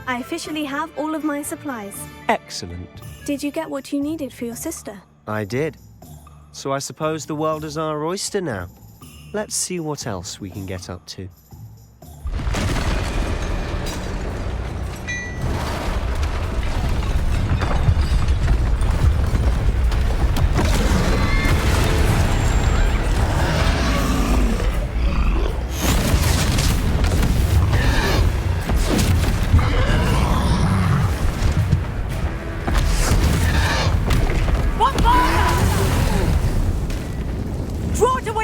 I officially have all of my supplies. Excellent. Did you get what you needed for your sister? I did. So I suppose the world is our oyster now. Let's see what else we can get up to.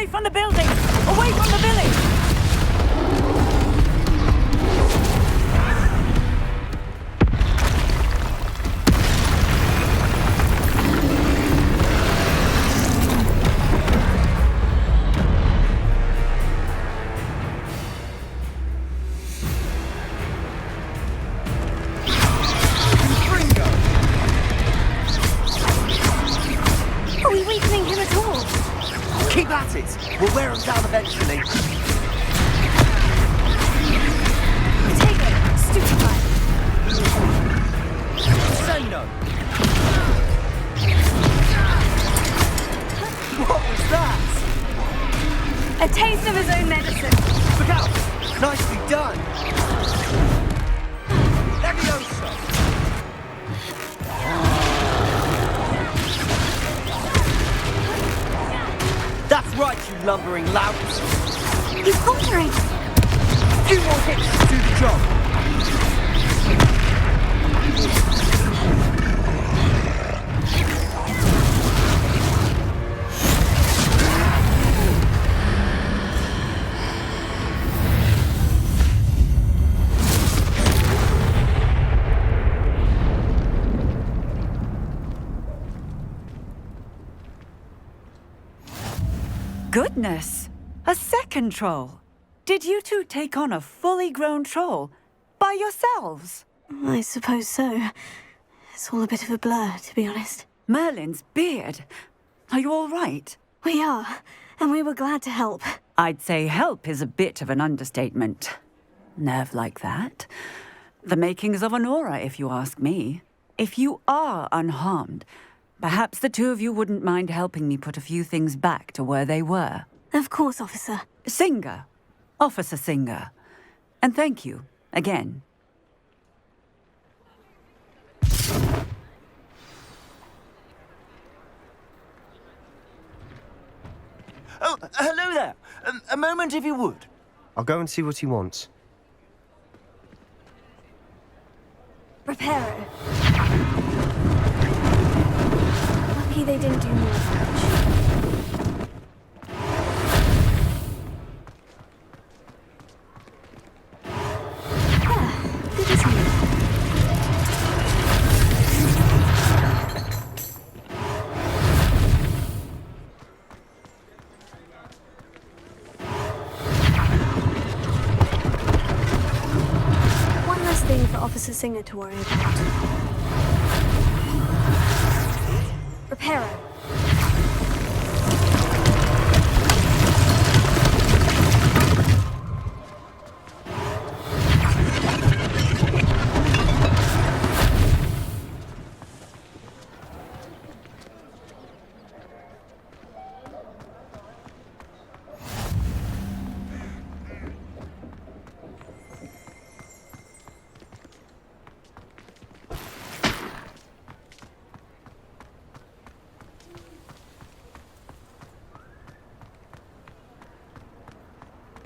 From the building! Away from the village! Are we weakening him at all? Keep at it! We'll wear him down eventually. Take it, stupefied. Say no! What was that? A taste of his own medicine. Look out! Nicely done! Leviosa! That's right, you lumbering louts! He's faltering. Few more hits to do the job! Goodness! A second troll! Did you two take on a fully grown troll by yourselves? I suppose so. It's all a bit of a blur, to be honest. Merlin's beard. Are you all right? We are, and we were glad to help. I'd say help is a bit of an understatement. Nerve like that. The makings of an aura, if you ask me. If you are unharmed, perhaps the two of you wouldn't mind helping me put a few things back to where they were. Of course, officer. Singer. Officer Singer. And thank you, again. Oh, hello there! A moment if you would. I'll go and see what he wants. Reparo. Lucky they didn't do more damage. Good as new. One less thing for Officer Singer to worry about. Reparo.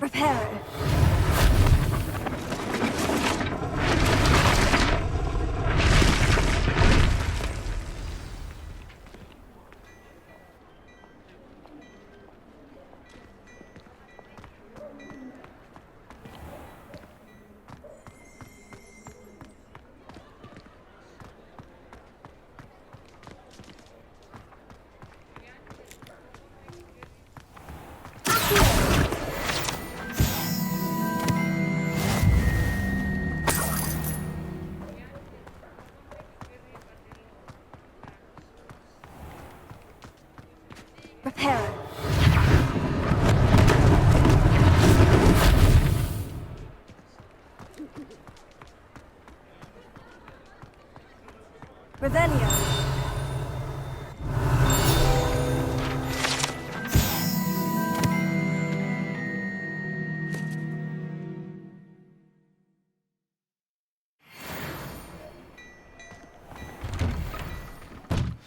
Reparo. Revelio.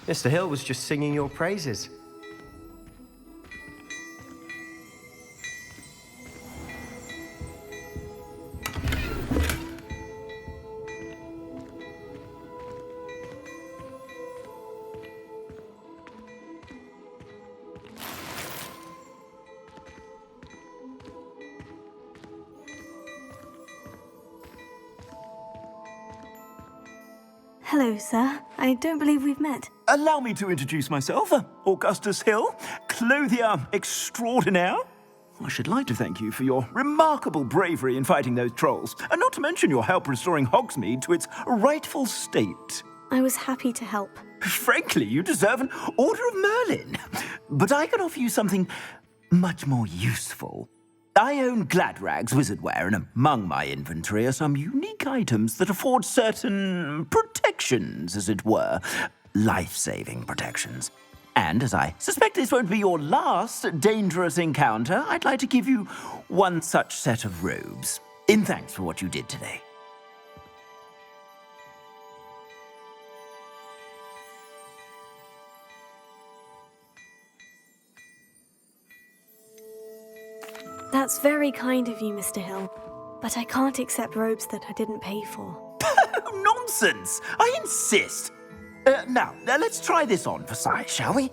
Mr. Hill was just singing your praises. Hello, sir. I don't believe we've met. Allow me to introduce myself, Augustus Hill, clothier extraordinaire. I should like to thank you for your remarkable bravery in fighting those trolls, and not to mention your help restoring Hogsmeade to its rightful state. I was happy to help. Frankly, you deserve an Order of Merlin. But I can offer you something much more useful. I own Gladrag's wizardware, and among my inventory are some unique items that afford certain protections, as it were. Life-saving protections. And as I suspect this won't be your last dangerous encounter, I'd like to give you one such set of robes, in thanks for what you did today. That's very kind of you, Mr. Hill. But I can't accept robes that I didn't pay for. Nonsense! I insist! Now, let's try this on for size, shall we?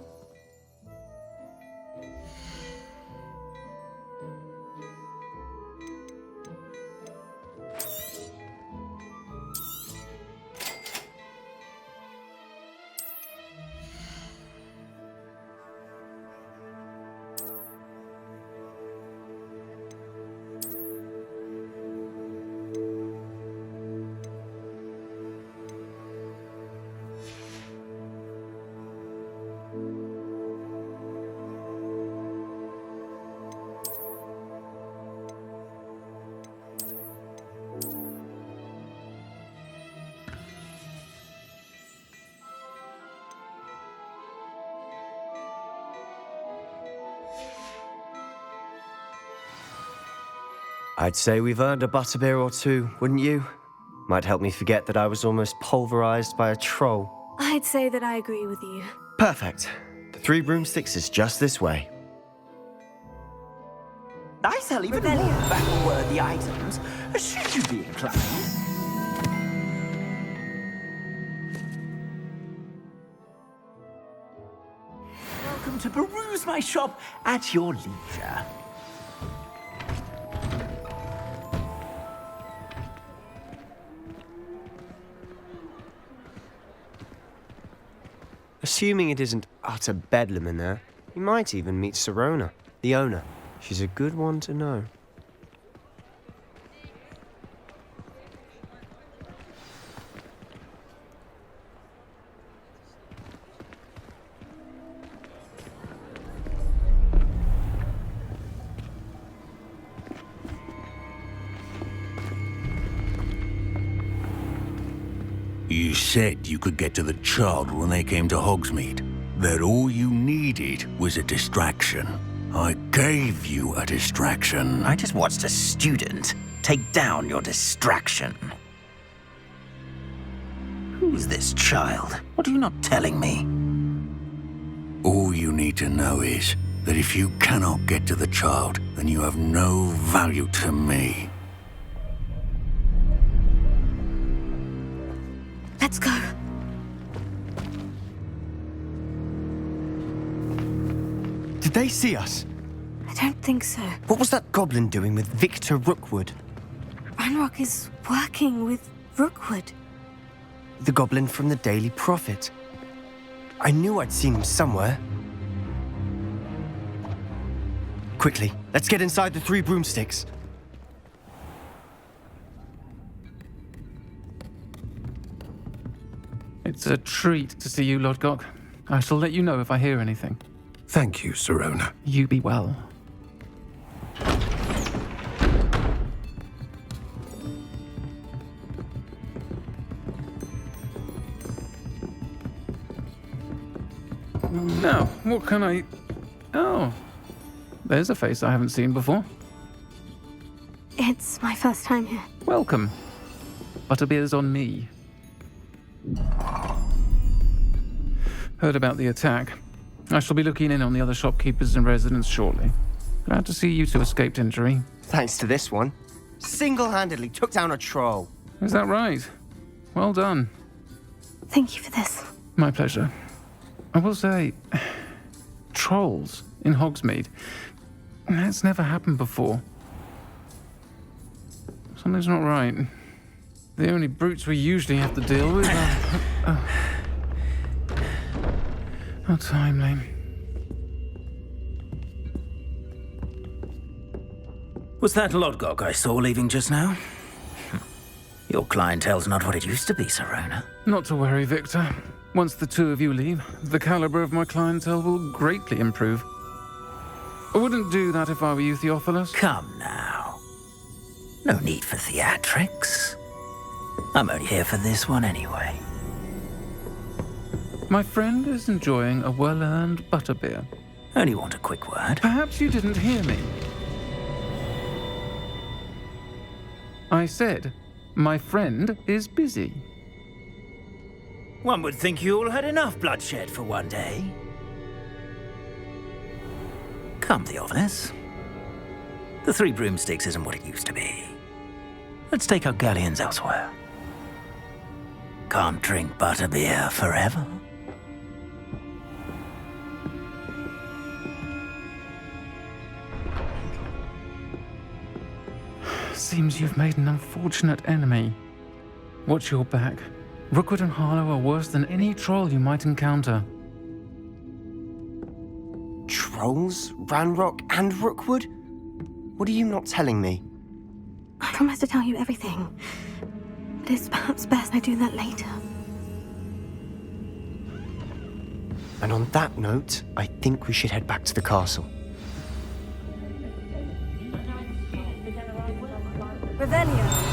I'd say we've earned a butterbeer or two, wouldn't you? Might help me forget that I was almost pulverized by a troll. I'd say that I agree with you. Perfect. The Three Broomsticks is just this way. I sell even more battle-worthy items, should you be inclined. Welcome to peruse my shop at your leisure. Assuming it isn't utter bedlam in there, you might even meet Sirona, the owner. She's a good one to know. You said you could get to the child when they came to Hogsmeade. That all you needed was a distraction. I gave you a distraction. I just watched a student take down your distraction. Who's this child? What are you not telling me? All you need to know is that if you cannot get to the child, then you have no value to me. Let's go. Did they see us? I don't think so. What was that goblin doing with Victor Rookwood? Ranrock is working with Rookwood. The goblin from the Daily Prophet. I knew I'd seen him somewhere. Quickly, let's get inside the Three Broomsticks. It's a treat to see you, Lodgok. I shall let you know if I hear anything. Thank you, Sirona. You be well. Now, what can I... Oh, there's a face I haven't seen before. It's my first time here. Welcome. Butterbeer's on me. Heard about the attack. I shall be looking in on the other shopkeepers and residents shortly. Glad to see you two escaped injury. Thanks to this one. Single-handedly took down a troll. Is that right? Well done. Thank you for this. My pleasure. I will say, trolls in Hogsmeade. That's never happened before. Something's not right. The only brutes we usually have to deal with are... How timely. Was that Lodgok I saw leaving just now? Your clientele's not what it used to be, Serona. Not to worry, Victor. Once the two of you leave, the caliber of my clientele will greatly improve. I wouldn't do that if I were you, Theophilus. Come now. No need for theatrics. I'm only here for this one anyway. My friend is enjoying a well-earned butterbeer. Only want a quick word. Perhaps you didn't hear me. I said, my friend is busy. One would think you all had enough bloodshed for one day. Come, Theophilus. The Three Broomsticks isn't what it used to be. Let's take our galleons elsewhere. Can't drink butterbeer forever. Seems you've made an unfortunate enemy. Watch your back. Rookwood and Harlow are worse than any troll you might encounter. Trolls? Ranrock and Rookwood? What are you not telling me? I promise to tell you everything. But it's perhaps best I do that later. And on that note, I think we should head back to the castle. Revelio.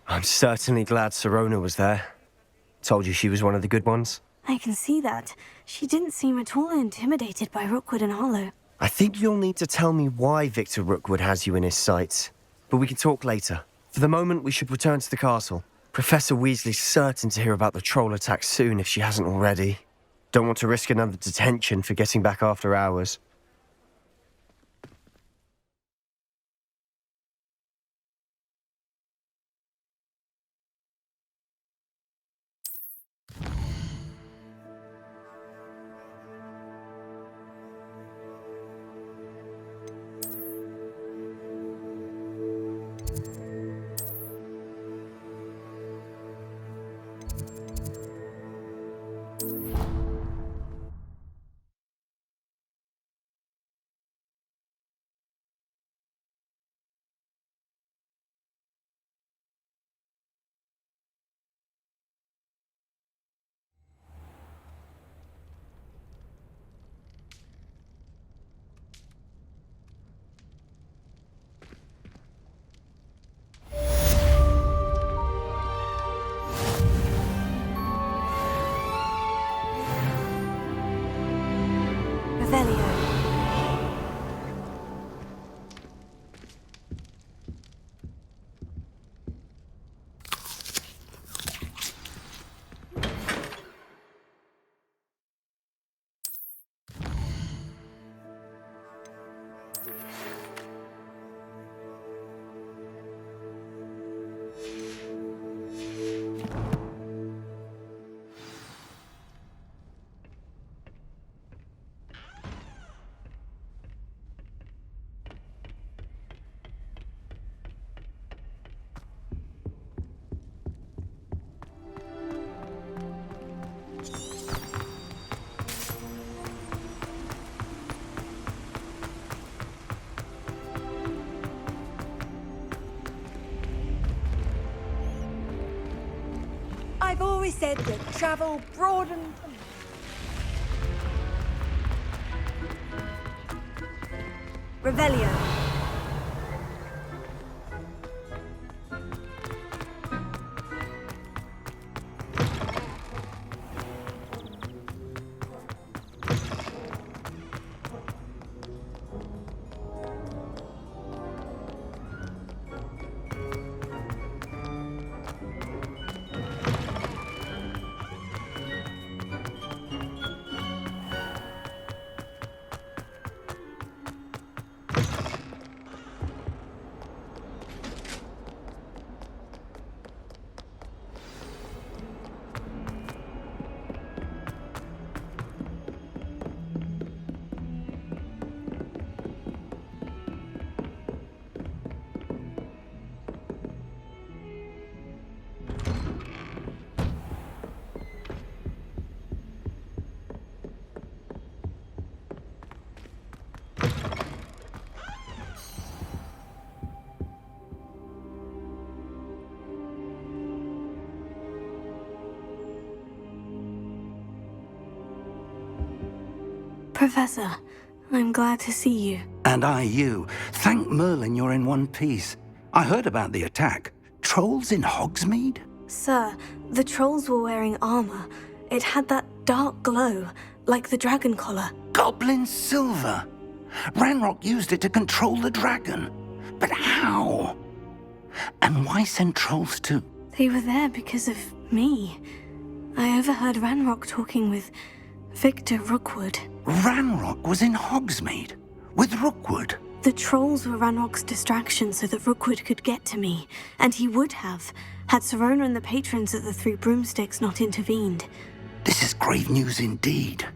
I'm certainly glad Serona was there. Told you she was one of the good ones. I can see that. She didn't seem at all intimidated by Rookwood and Harlow. I think you'll need to tell me why Victor Rookwood has you in his sights. But we can talk later. For the moment, we should return to the castle. Professor Weasley's certain to hear about the troll attack soon if she hasn't already. Don't want to risk another detention for getting back after hours. I've always said that travel broadens. Revelio. Professor, I'm glad to see you. And I you. Thank Merlin you're in one piece. I heard about the attack. Trolls in Hogsmeade? Sir, the trolls were wearing armor. It had that dark glow, like the dragon collar. Goblin silver. Ranrock used it to control the dragon. But how? And why send trolls too? They were there because of me. I overheard Ranrock talking with Victor Rookwood. Ranrock was in Hogsmeade with Rookwood. The trolls were Ranrock's distraction so that Rookwood could get to me, and he would have, had Serona and the patrons at the Three Broomsticks not intervened. This is grave news indeed.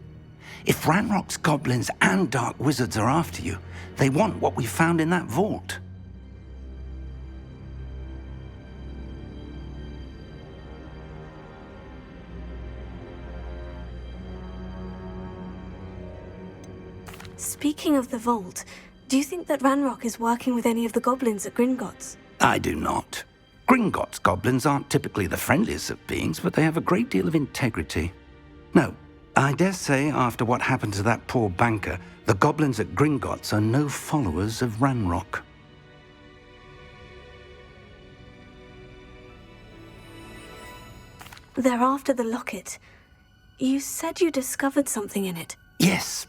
If Ranrock's goblins and dark wizards are after you, they want what we found in that vault. Speaking of the vault, do you think that Ranrock is working with any of the goblins at Gringotts? I do not. Gringotts goblins aren't typically the friendliest of beings, but they have a great deal of integrity. No, I dare say after what happened to that poor banker, the goblins at Gringotts are no followers of Ranrock. They're after the locket. You said you discovered something in it. Yes.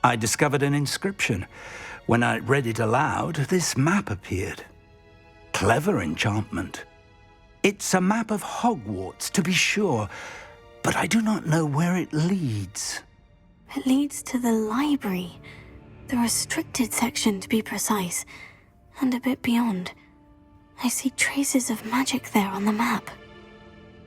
I discovered an inscription. When I read it aloud, this map appeared. Clever enchantment. It's a map of Hogwarts, to be sure, but I do not know where it leads. It leads to the library. The restricted section, to be precise. And a bit beyond. I see traces of magic there on the map.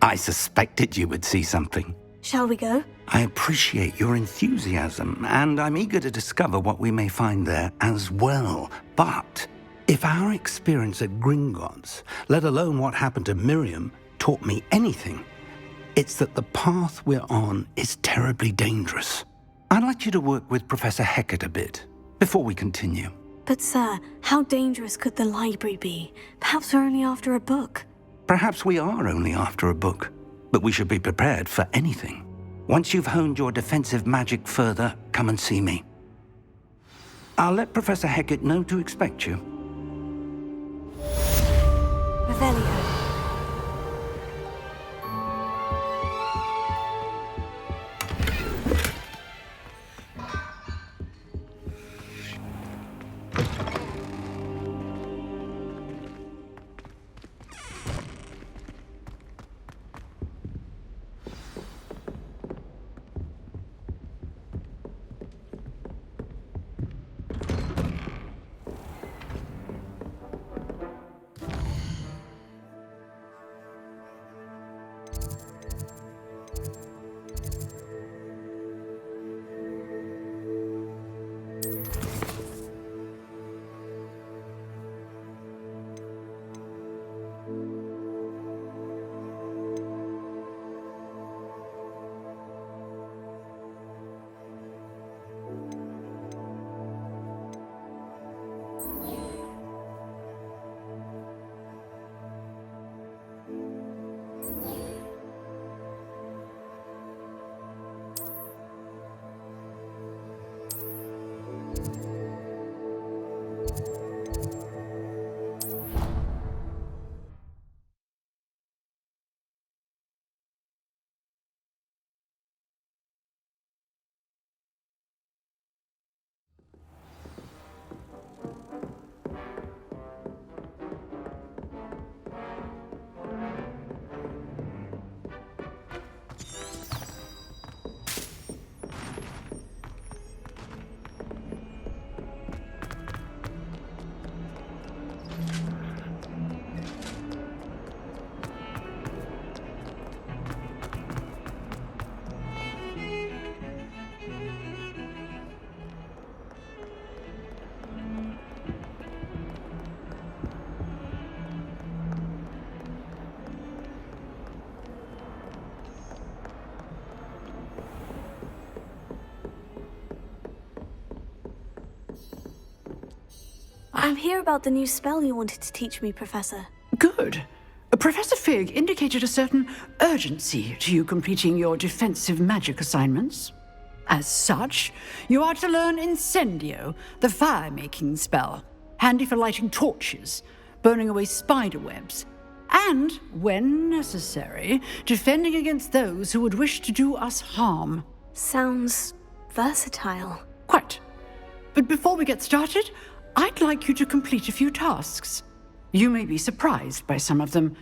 I suspected you would see something. Shall we go? I appreciate your enthusiasm, and I'm eager to discover what we may find there as well. But if our experience at Gringotts, let alone what happened to Miriam, taught me anything, it's that the path we're on is terribly dangerous. I'd like you to work with Professor Hecat a bit before we continue. But sir, how dangerous could the library be? Perhaps we're only after a book. Perhaps we are only after a book, but we should be prepared for anything. Once you've honed your defensive magic further, come and see me. I'll let Professor Hecat know to expect you. Revelio. I'm here about the new spell you wanted to teach me, Professor. Good. Professor Fig indicated a certain urgency to you completing your defensive magic assignments. As such, you are to learn Incendio, the fire-making spell, handy for lighting torches, burning away spider webs, and, when necessary, defending against those who would wish to do us harm. Sounds versatile. Quite. But before we get started, I'd like you to complete a few tasks. You may be surprised by some of them.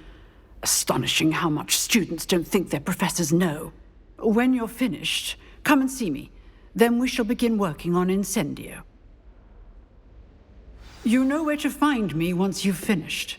Astonishing how much students don't think their professors know. When you're finished, come and see me. Then we shall begin working on Incendio. You know where to find me once you've finished.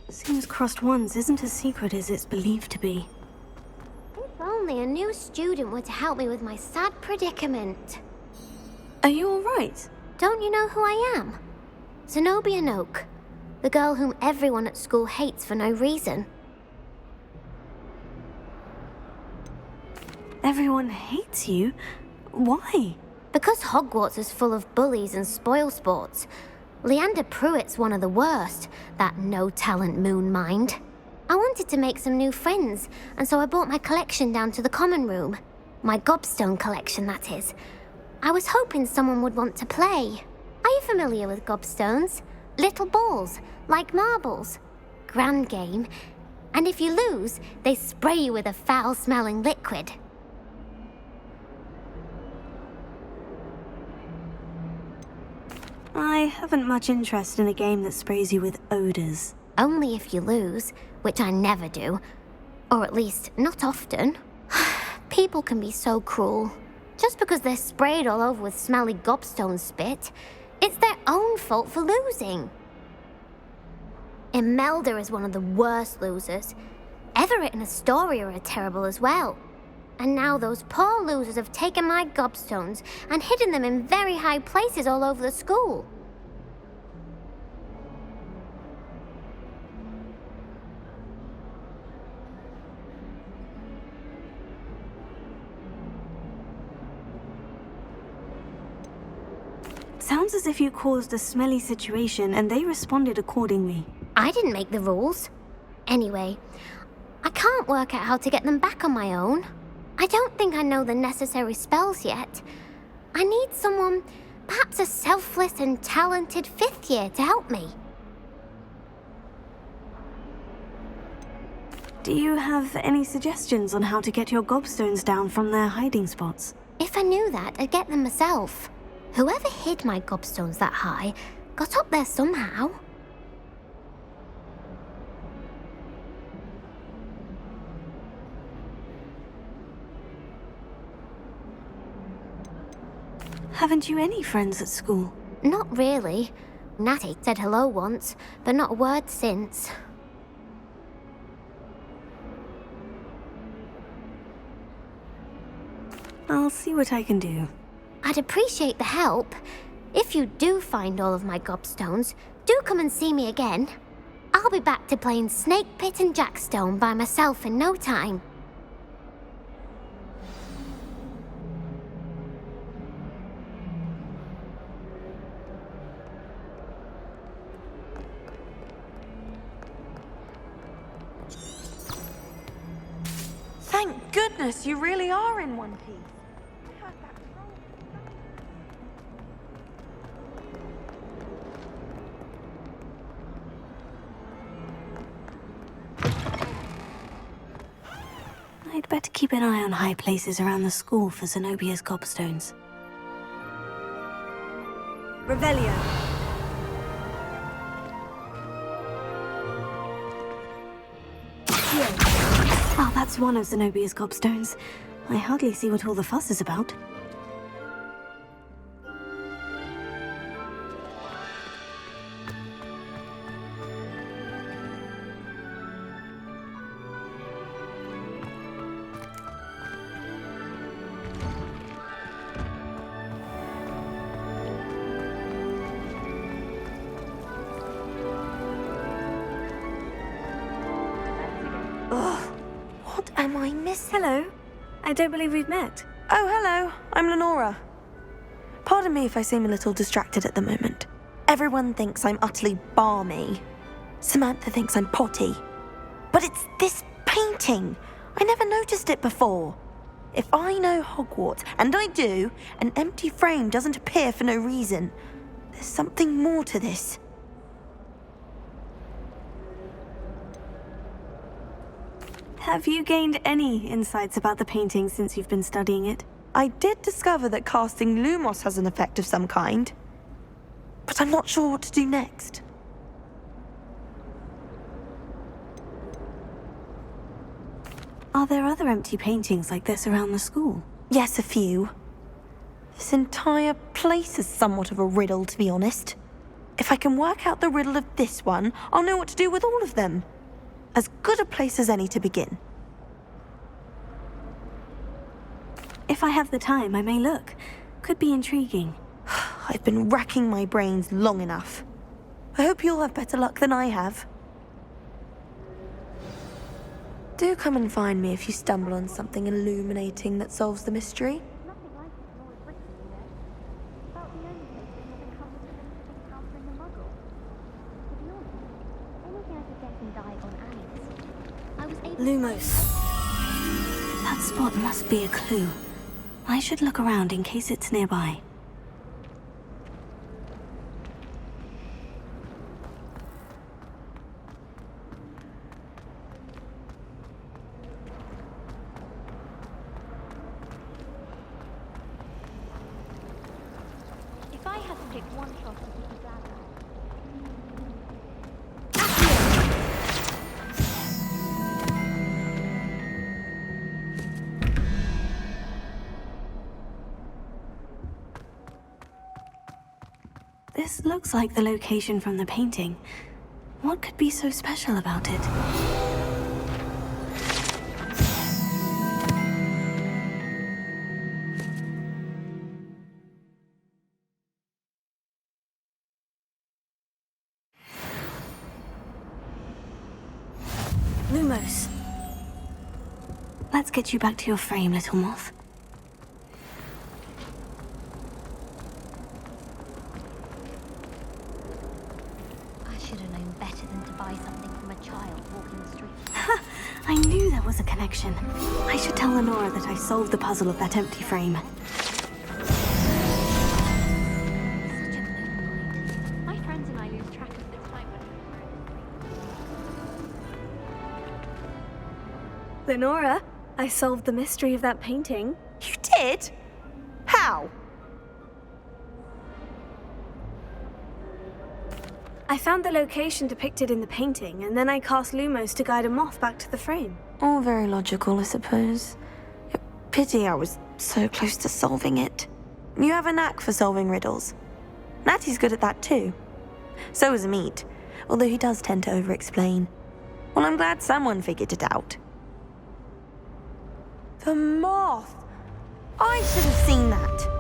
Seems crossed ones isn't as secret as it's believed to be. If only a new student were to help me with my sad predicament. Are you alright? Don't you know who I am? Zenobia Noak, the girl whom everyone at school hates for no reason. Everyone hates you? Why? Because Hogwarts is full of bullies and spoilsports. Leander Pruitt's one of the worst, that no-talent moon mind. I wanted to make some new friends, and so I brought my collection down to the common room. My gobstone collection, that is. I was hoping someone would want to play. Are you familiar with gobstones? Little balls, like marbles. Grand game. And if you lose, they spray you with a foul-smelling liquid. I haven't much interest in a game that sprays you with odors. Only if you lose, which I never do. Or at least, not often. People can be so cruel. Just because they're sprayed all over with smelly gobstone spit, it's their own fault for losing. Imelda is one of the worst losers. Everett and Astoria are terrible as well. And now those poor losers have taken my gobstones and hidden them in very high places all over the school. Sounds as if you caused a smelly situation and they responded accordingly. I didn't make the rules. Anyway, I can't work out how to get them back on my own. I don't think I know the necessary spells yet. I need someone, perhaps a selfless and talented fifth year to help me. Do you have any suggestions on how to get your gobstones down from their hiding spots? If I knew that, I'd get them myself. Whoever hid my gobstones that high got up there somehow. Haven't you any friends at school? Not really. Natty said hello once, but not a word since. I'll see what I can do. I'd appreciate the help. If you do find all of my gobstones, do come and see me again. I'll be back to playing Snake Pit and Jackstone by myself in no time. Thank goodness you really are in one piece. I'd better keep an eye on high places around the school for Zenobia's gobstones. Revelio. Just one of Zenobia's gobstones. I hardly see what all the fuss is about. What am I missing? Hello. I don't believe we've met. Oh, hello. I'm Lenora. Pardon me if I seem a little distracted at the moment. Everyone thinks I'm utterly balmy. Samantha thinks I'm potty. But it's this painting. I never noticed it before. If I know Hogwarts, and I do, an empty frame doesn't appear for no reason. There's something more to this. Have you gained any insights about the painting since you've been studying it? I did discover that casting Lumos has an effect of some kind. But I'm not sure what to do next. Are there other empty paintings like this around the school? Yes, a few. This entire place is somewhat of a riddle, to be honest. If I can work out the riddle of this one, I'll know what to do with all of them. As good a place as any to begin. If I have the time, I may look. Could be intriguing. I've been racking my brains long enough. I hope you'll have better luck than I have. Do come and find me if you stumble on something illuminating that solves the mystery. Lumos. That spot must be a clue. I should look around in case it's nearby. If I had to pick one shot to keep you glad. This looks like the location from the painting. What could be so special about it? Lumos. Let's get you back to your frame, little moth. I should have known better than to buy something from a child walking the street. Ha! I knew there was a connection. I should tell Lenora that I solved the puzzle of that empty frame. Such a moon mind. My friends and I lose track of the time when we were Lenora, I solved the mystery of that painting. You did? How? I found the location depicted in the painting, and then I cast Lumos to guide a moth back to the frame. All very logical, I suppose. Pity I was so close to solving it. You have a knack for solving riddles. Natty's good at that too. So is Amit, although he does tend to over-explain. Well, I'm glad someone figured it out. The moth! I should have seen that.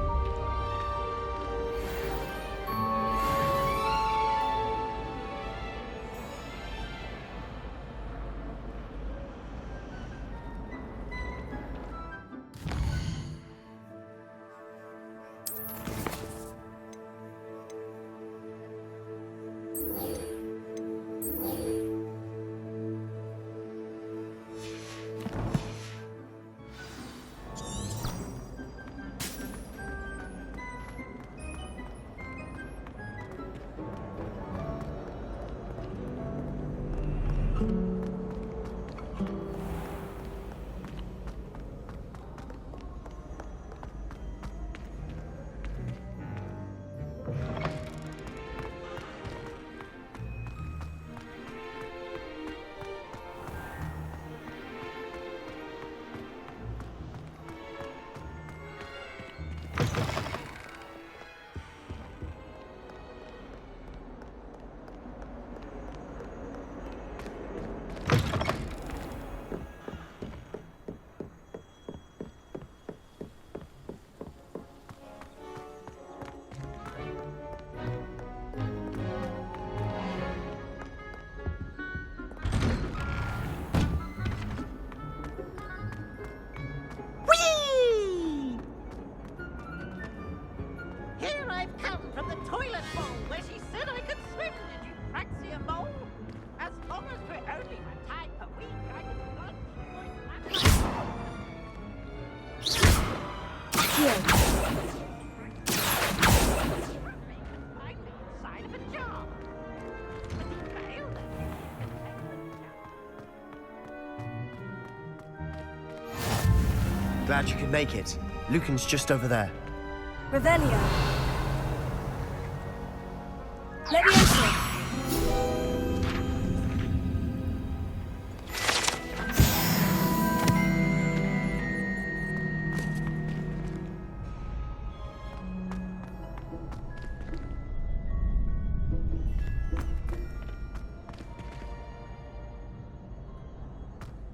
I've come from the toilet bowl where she said I could swim. Did you praxia mole? As long as we're only for time per week, I can lunch inside of a jar. But he failed it. Glad you could make it. Lucan's just over there. Revelio. Leviosa.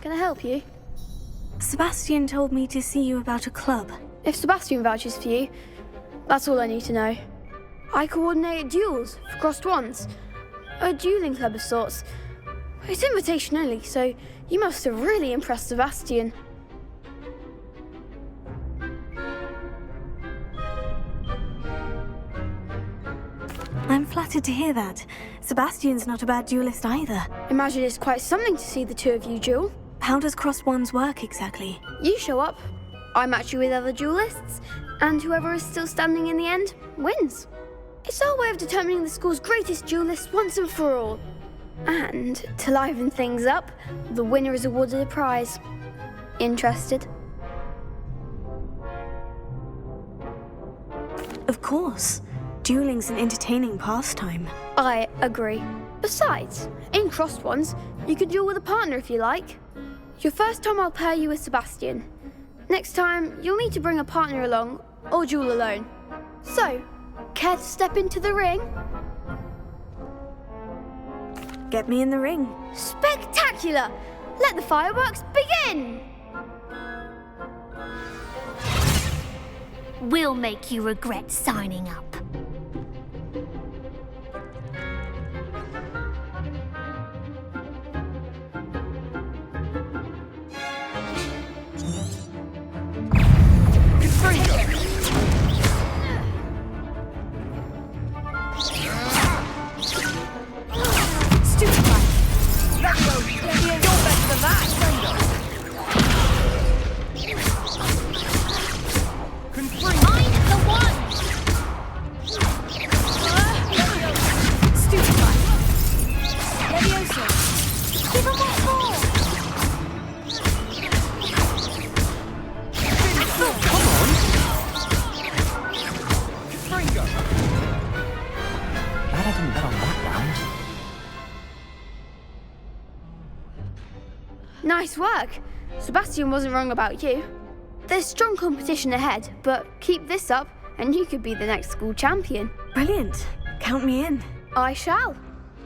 Can I help you? Sebastian told me to see you about a club. If Sebastian vouches for you, that's all I need to know. I coordinate duels for crossed wands. A dueling club of sorts. It's invitation only, so you must have really impressed Sebastian. I'm flattered to hear that. Sebastian's not a bad duelist either. Imagine it's quite something to see the two of you duel. How does crossed wands work exactly? You show up, I match you with other duelists, and whoever is still standing in the end wins. It's our way of determining the school's greatest duelist once and for all. And to liven things up, the winner is awarded a prize. Interested? Of course. Dueling's an entertaining pastime. I agree. Besides, in crossed wands, you can duel with a partner if you like. Your first time I'll pair you with Sebastian. Next time, you'll need to bring a partner along, or duel alone. So, care to step into the ring? Get me in the ring. Spectacular! Let the fireworks begin! We'll make you regret signing up. Nice work. Sebastian wasn't wrong about you. There's strong competition ahead, but keep this up and you could be the next school champion. Brilliant. Count me in. I shall.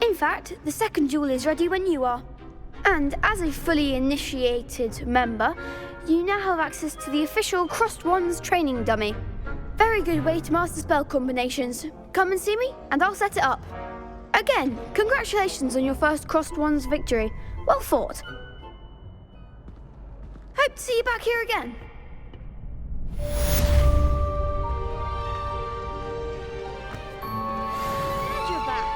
In fact, the second duel is ready when you are. And as a fully initiated member, you now have access to the official Crossed Wands training dummy. Very good way to master spell combinations. Come and see me and I'll set it up. Again, congratulations on your first Crossed Wands victory. Well fought. Hope to see you back here again. Glad you're back.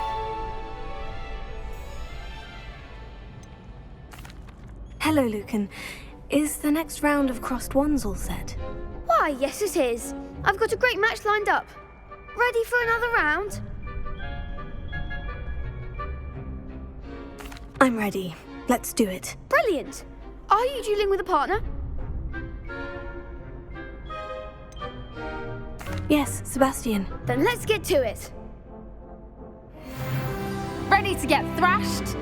Hello, Lucan. Is the next round of crossed wands all set? Why, yes it is. I've got a great match lined up. Ready for another round? I'm ready. Let's do it. Brilliant. Are you dueling with a partner? Yes, Sebastian. Then let's get to it. Ready to get thrashed?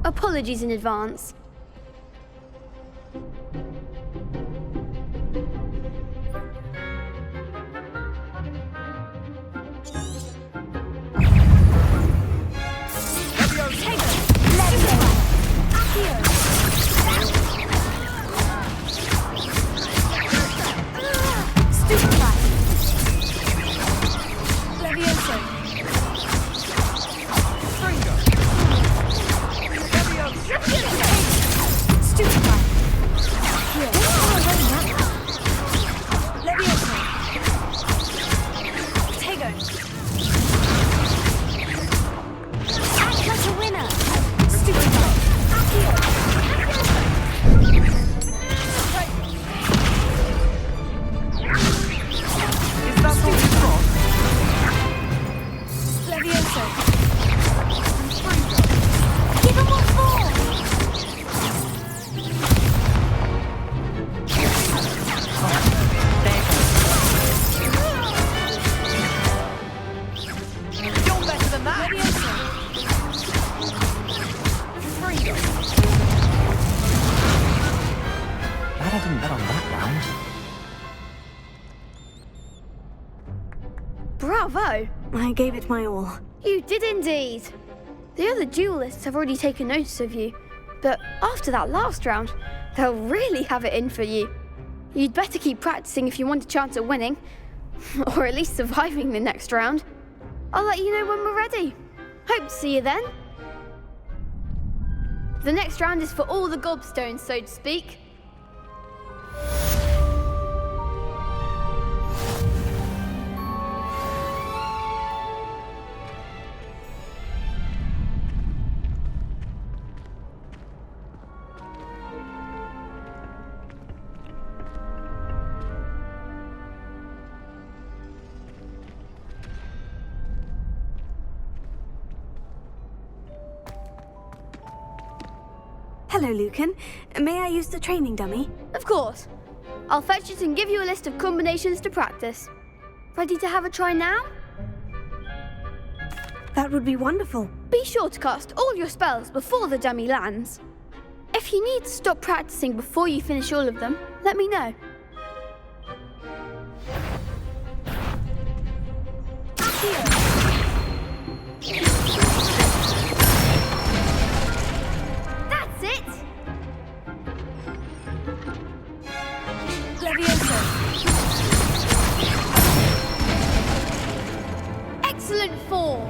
Apologies in advance. I didn't bet on that round. Bravo! I gave it my all. You did indeed. The other duelists have already taken notice of you, but after that last round, they'll really have it in for you. You'd better keep practicing if you want a chance at winning, or at least surviving the next round. I'll let you know when we're ready. Hope to see you then. The next round is for all the gobstones, so to speak. Hello, Lucan. May I use the training dummy? Of course. I'll fetch it and give you a list of combinations to practice. Ready to have a try now? That would be wonderful. Be sure to cast all your spells before the dummy lands. If you need to stop practicing before you finish all of them, let me know. That's it! Leviosa. Excellent form!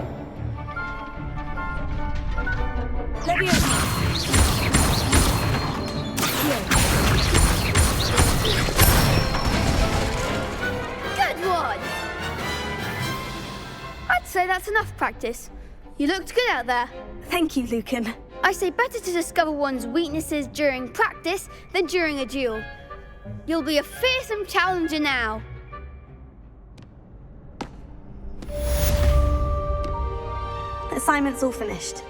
Good one! I'd say that's enough practice. You looked good out there. Thank you, Lucan. I say better to discover one's weaknesses during practice than during a duel. You'll be a fearsome challenger now. Assignment's all finished.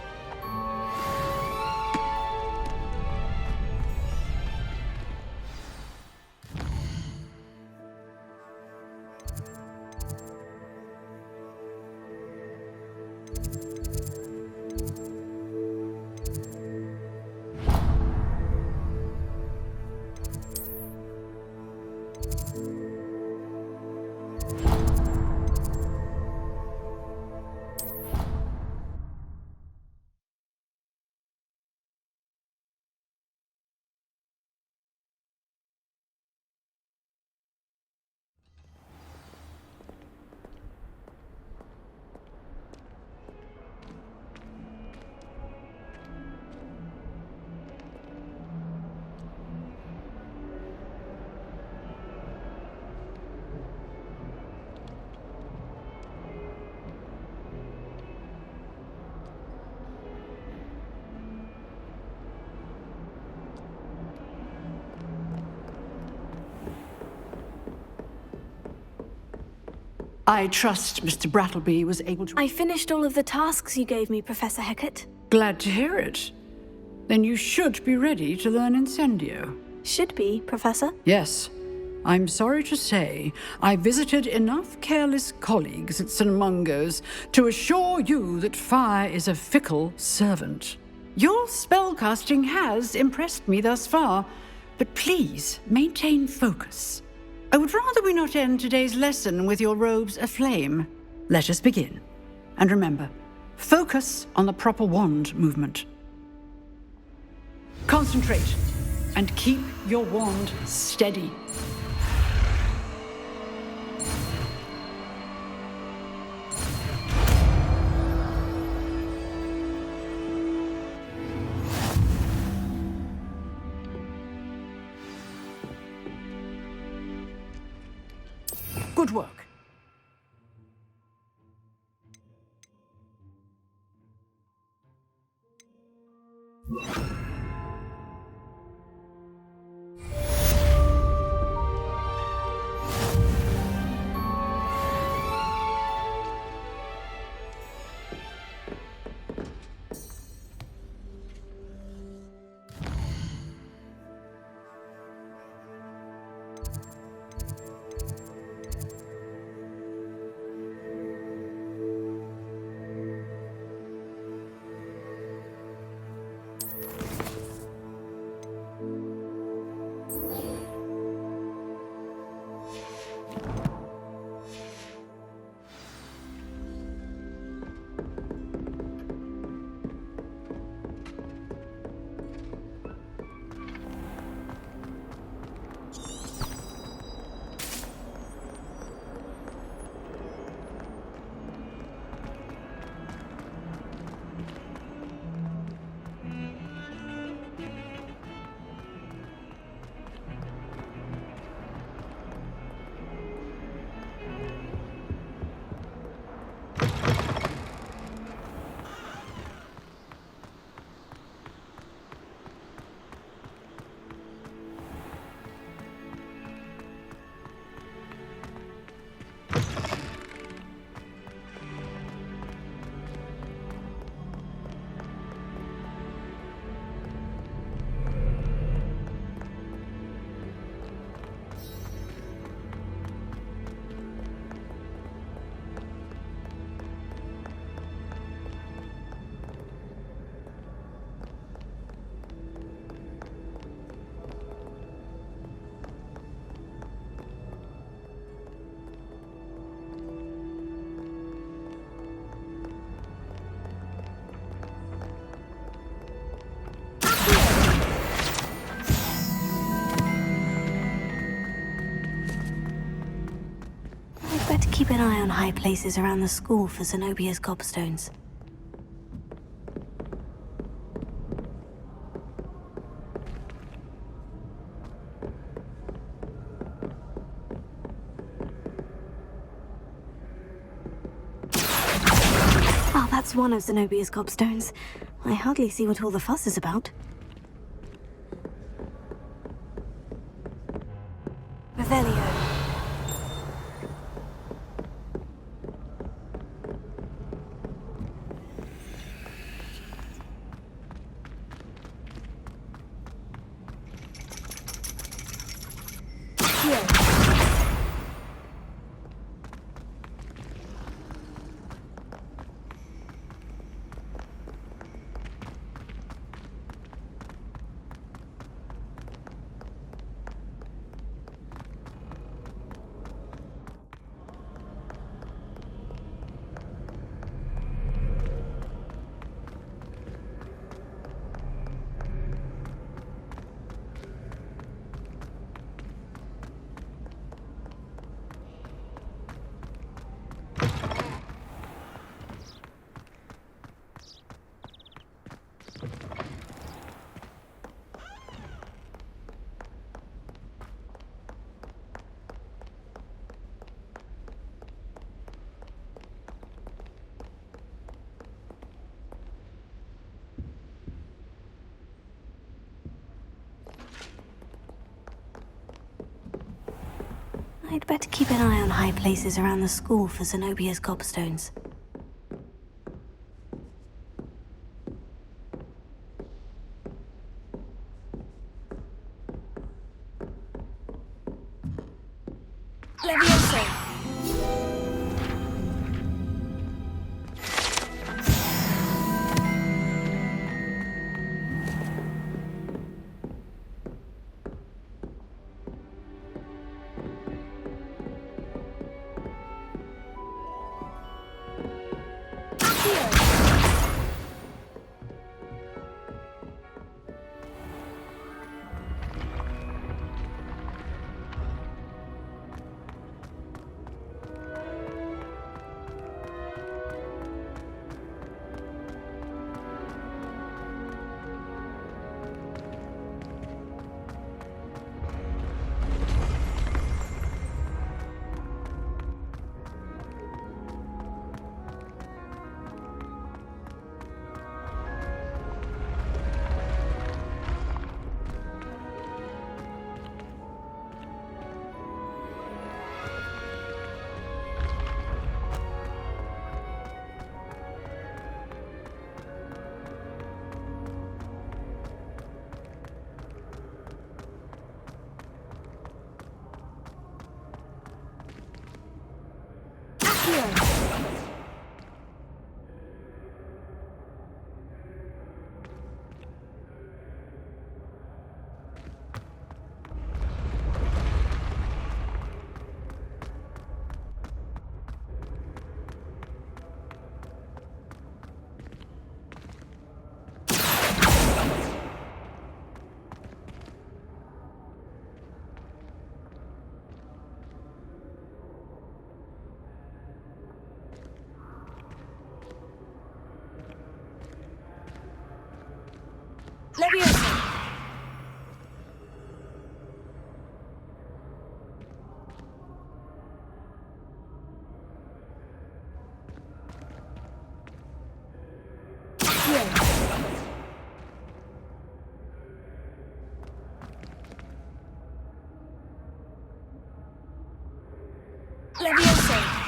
I trust Mr. Brattleby was able to... I finished all of the tasks you gave me, Professor Hecat. Glad to hear it. Then you should be ready to learn Incendio. Should be, Professor. Yes. I'm sorry to say, I visited enough careless colleagues at St. Mungo's to assure you that fire is a fickle servant. Your spellcasting has impressed me thus far, but please maintain focus. I would rather we not end today's lesson with your robes aflame. Let us begin. And remember, focus on the proper wand movement. Concentrate and keep your wand steady. Good work. better keep an eye on high places around the school for Zenobia's gobstones. Oh, that's one of Zenobia's gobstones. I hardly see what all the fuss is about. Revelio. I'd better keep an eye on high places around the school for Zenobia's gobstones. Levioso. Levioso. Levioso.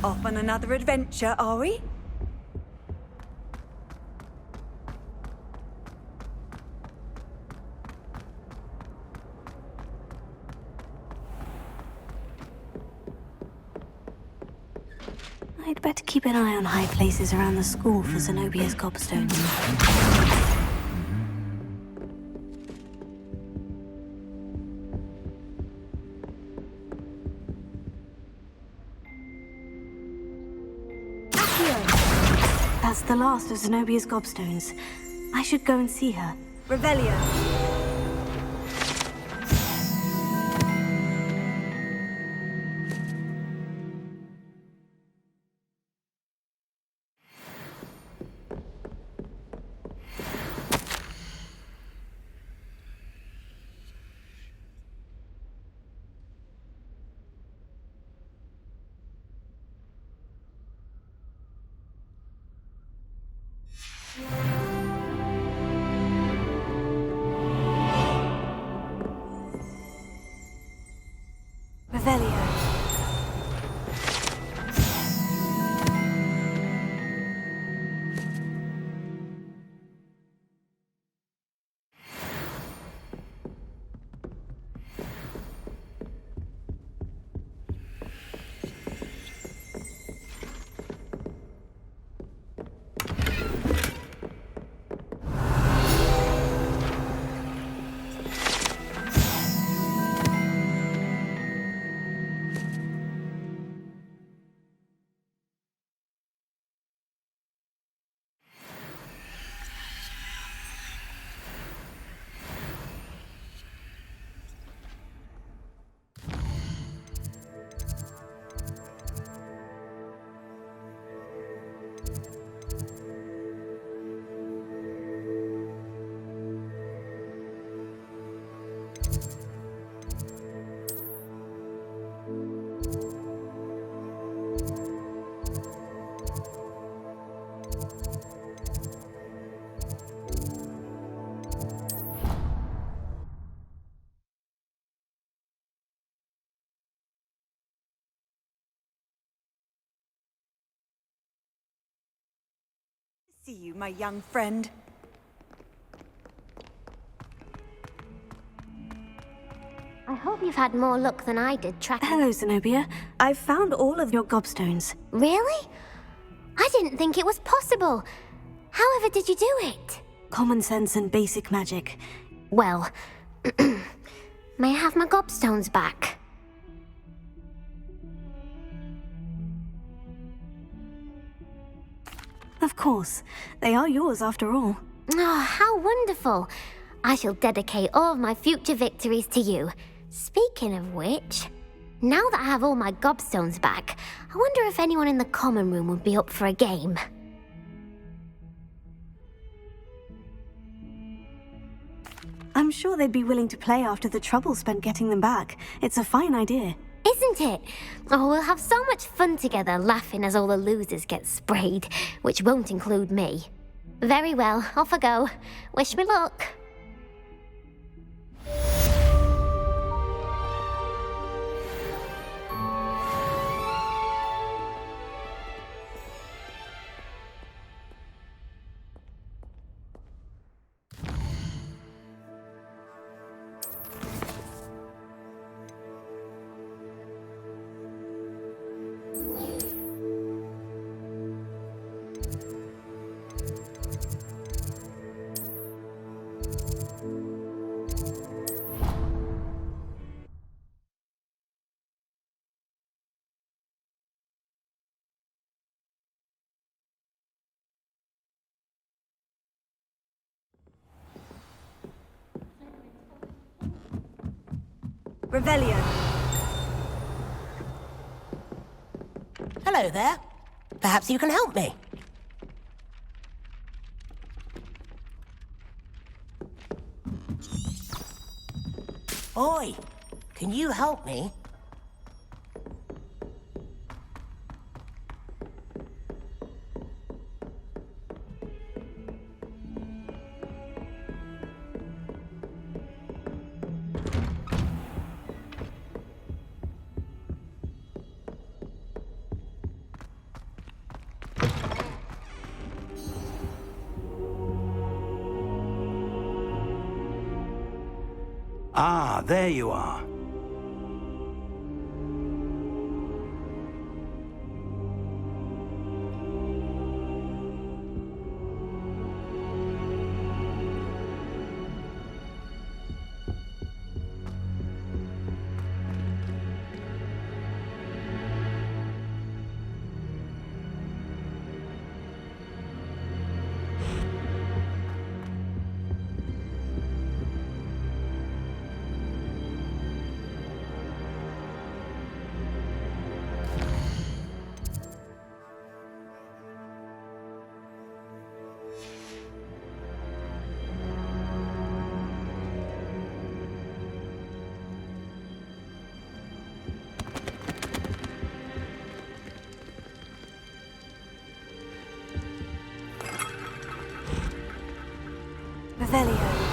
Off on another adventure, are we? I'd better keep an eye on high places around the school for Zenobia's gobstones. That's the last of Zenobia's gobstones. I should go and see her. Revelio. Revelio. See you, my young friend. I hope you've had more luck than I did tracking. Hello, Zenobia. I've found all of your gobstones. Really? I didn't think it was possible. However did you do it? Common sense and basic magic. Well, may I have my gobstones back? Of course. They are yours after all. Oh, how wonderful. I shall dedicate all of my future victories to you. Speaking of which, now that I have all my gobstones back, I wonder if anyone in the common room would be up for a game. I'm sure they'd be willing to play after the trouble spent getting them back. It's a fine idea. Isn't it? Oh, we'll have so much fun together laughing as all the losers get sprayed, which won't include me. Very well, off I go. Wish me luck. Revelio. Hello there. Perhaps you can help me. Oi, can you help me? Ah, there you are. Revelio.